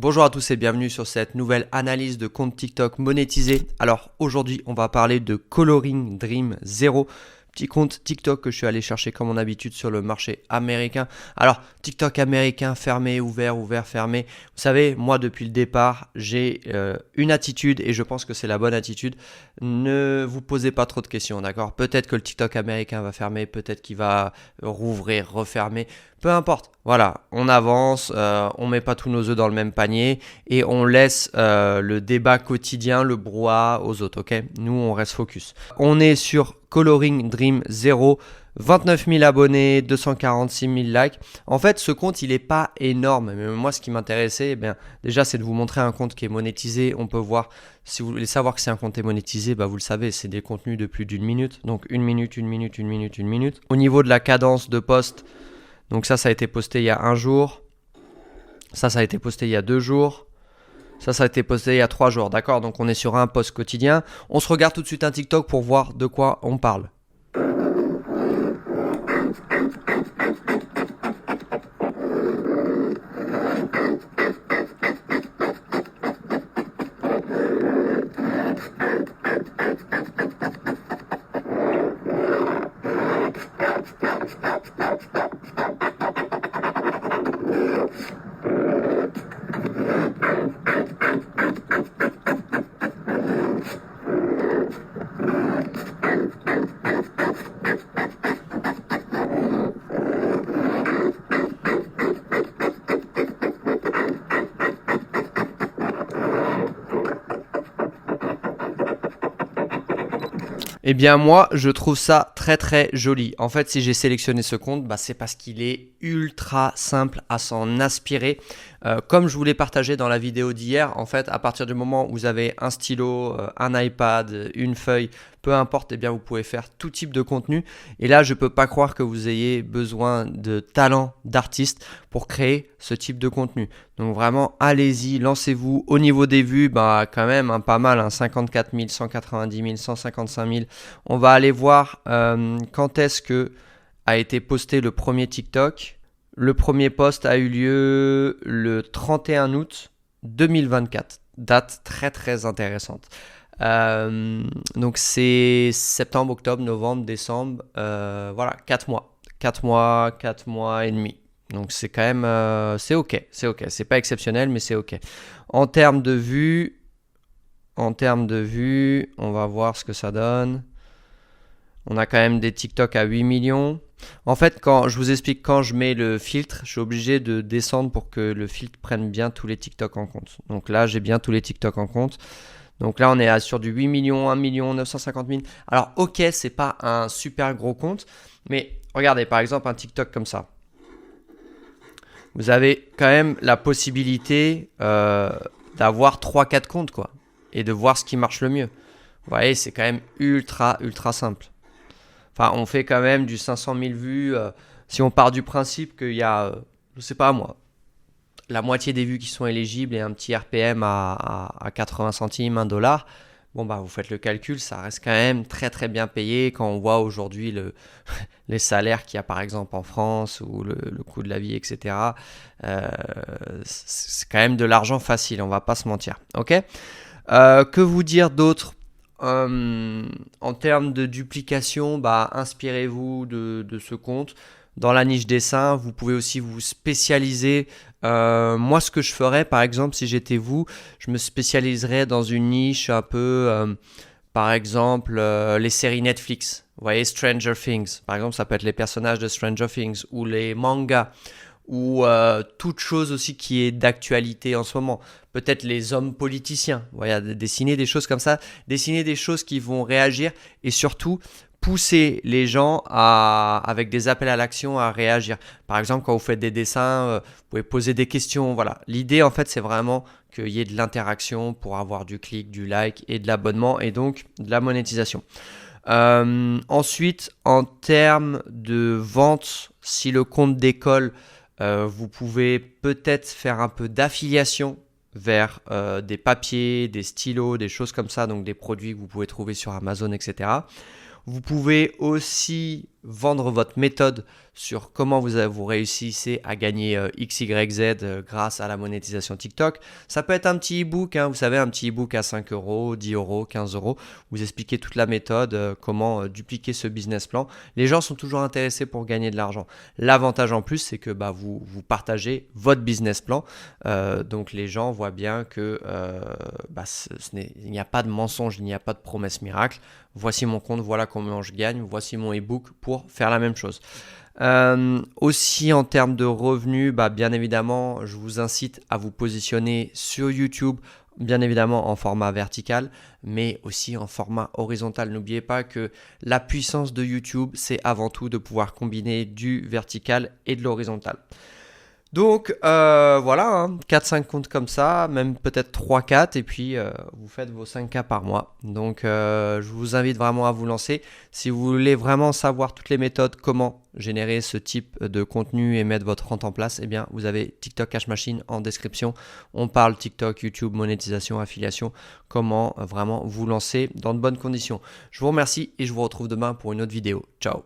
Bonjour à tous et bienvenue sur cette nouvelle analyse de compte TikTok monétisé. Alors aujourd'hui, on va parler de Coloring Dream Zero, petit compte TikTok que je suis allé chercher comme mon habitude sur le marché américain. Alors TikTok américain, fermé, ouvert, ouvert, fermé. Vous savez, moi depuis le départ, j'ai une attitude et je pense que c'est la bonne attitude. Ne vous posez pas trop de questions, d'accord? Peut-être que le TikTok américain va fermer, peut-être qu'il va rouvrir, refermer. Peu importe, voilà, on avance, on met pas tous nos œufs dans le même panier et on laisse le débat quotidien, le brouhaha aux autres, ok? Nous, on reste focus. On est sur Coloring Dream Zero, 29 000 abonnés, 246 000 likes. En fait, ce compte, il n'est pas énorme. Mais moi, ce qui m'intéressait, déjà, c'est de vous montrer un compte qui est monétisé. On peut voir, si vous voulez savoir que c'est un compte qui est monétisé, vous le savez, c'est des contenus de plus d'une minute. Donc, une minute, une minute, une minute, une minute. Au niveau de la cadence de poste, donc ça a été posté il y a un jour. Ça a été posté il y a 2 jours. Ça a été posté il y a 3 jours. D'accord? Donc on est sur un post quotidien. On se regarde tout de suite un TikTok pour voir de quoi on parle. Eh bien moi, je trouve ça très très joli. En fait, si j'ai sélectionné ce compte, c'est parce qu'il est ultra simple à s'en aspirer. Comme je vous l'ai partagé dans la vidéo d'hier, en fait, à partir du moment où vous avez un stylo, un iPad, une feuille, peu importe, vous pouvez faire tout type de contenu. Et là, je ne peux pas croire que vous ayez besoin de talent d'artiste pour créer ce type de contenu. Donc vraiment, allez-y, lancez-vous. Au niveau des vues, quand même, pas mal, 54 000, 190 000, 155 000. On va aller voir quand est-ce que a été posté le premier TikTok. Le premier post a eu lieu le 31 août 2024. Date très très intéressante. Donc c'est septembre, octobre, novembre, décembre. Voilà, 4 mois. 4 mois et demi. Donc c'est quand même, c'est ok. C'est pas exceptionnel, mais c'est ok. En termes de vues, on va voir ce que ça donne. On a quand même des TikTok à 8 millions. En fait, quand je vous explique, quand je mets le filtre, je suis obligé de descendre pour que le filtre prenne bien tous les TikTok en compte. Donc là, j'ai bien tous les TikTok en compte. Donc là, on est sur du 8 millions, 1 million 950 000. Alors, ok, c'est pas un super gros compte, mais regardez, par exemple, un TikTok comme ça. Vous avez quand même la possibilité d'avoir 3-4 comptes, quoi, et de voir ce qui marche le mieux. Vous voyez, c'est quand même ultra simple. Enfin, on fait quand même du 500 000 vues. Si on part du principe qu'il y a, je sais pas moi, la moitié des vues qui sont éligibles et un petit RPM à 80 centimes, 1 dollar, vous faites le calcul, ça reste quand même très très bien payé quand on voit aujourd'hui les salaires qu'il y a par exemple en France ou le coût de la vie, etc. C'est quand même de l'argent facile, on va pas se mentir. Ok. Que vous dire d'autre? En termes de duplication, inspirez-vous de ce compte. Dans la niche dessin, vous pouvez aussi vous spécialiser. Moi, ce que je ferais, par exemple, si j'étais vous, je me spécialiserais dans une niche un peu, par exemple, les séries Netflix. Vous voyez, Stranger Things. Par exemple, ça peut être les personnages de Stranger Things ou les mangas ou toute chose aussi qui est d'actualité en ce moment. Peut-être les hommes politiciens. Voilà, dessiner des choses comme ça, dessiner des choses qui vont réagir et surtout pousser les gens avec des appels à l'action à réagir. Par exemple, quand vous faites des dessins, vous pouvez poser des questions. Voilà. L'idée, en fait, c'est vraiment qu'il y ait de l'interaction pour avoir du clic, du like et de l'abonnement et donc de la monétisation. Ensuite, en termes de vente, si le compte décolle, vous pouvez peut-être faire un peu d'affiliation vers des papiers, des stylos, des choses comme ça, donc des produits que vous pouvez trouver sur Amazon, etc. Vous pouvez aussi vendre votre méthode sur comment vous réussissez à gagner X, Y, Z grâce à la monétisation TikTok. Ça peut être un petit e-book, vous savez, un petit e-book à 5 euros, 10 euros, 15 euros. Vous expliquez toute la méthode, comment dupliquer ce business plan. Les gens sont toujours intéressés pour gagner de l'argent. L'avantage en plus, c'est que vous partagez votre business plan. Donc les gens voient bien que il n'y a pas de mensonge, il n'y a pas de promesse miracle. Voici mon compte, voilà combien je gagne, voici mon e-book pour faire la même chose. Aussi en termes de revenus, bien évidemment, je vous incite à vous positionner sur YouTube, bien évidemment en format vertical, mais aussi en format horizontal. N'oubliez pas que la puissance de YouTube, c'est avant tout de pouvoir combiner du vertical et de l'horizontal. Donc voilà, 4-5 comptes comme ça, même peut-être 3-4 et puis vous faites vos 5K par mois. Donc je vous invite vraiment à vous lancer. Si vous voulez vraiment savoir toutes les méthodes, comment générer ce type de contenu et mettre votre rente en place, eh bien vous avez TikTok Cash Machine en description. On parle TikTok, YouTube, monétisation, affiliation, comment vraiment vous lancer dans de bonnes conditions. Je vous remercie et je vous retrouve demain pour une autre vidéo. Ciao.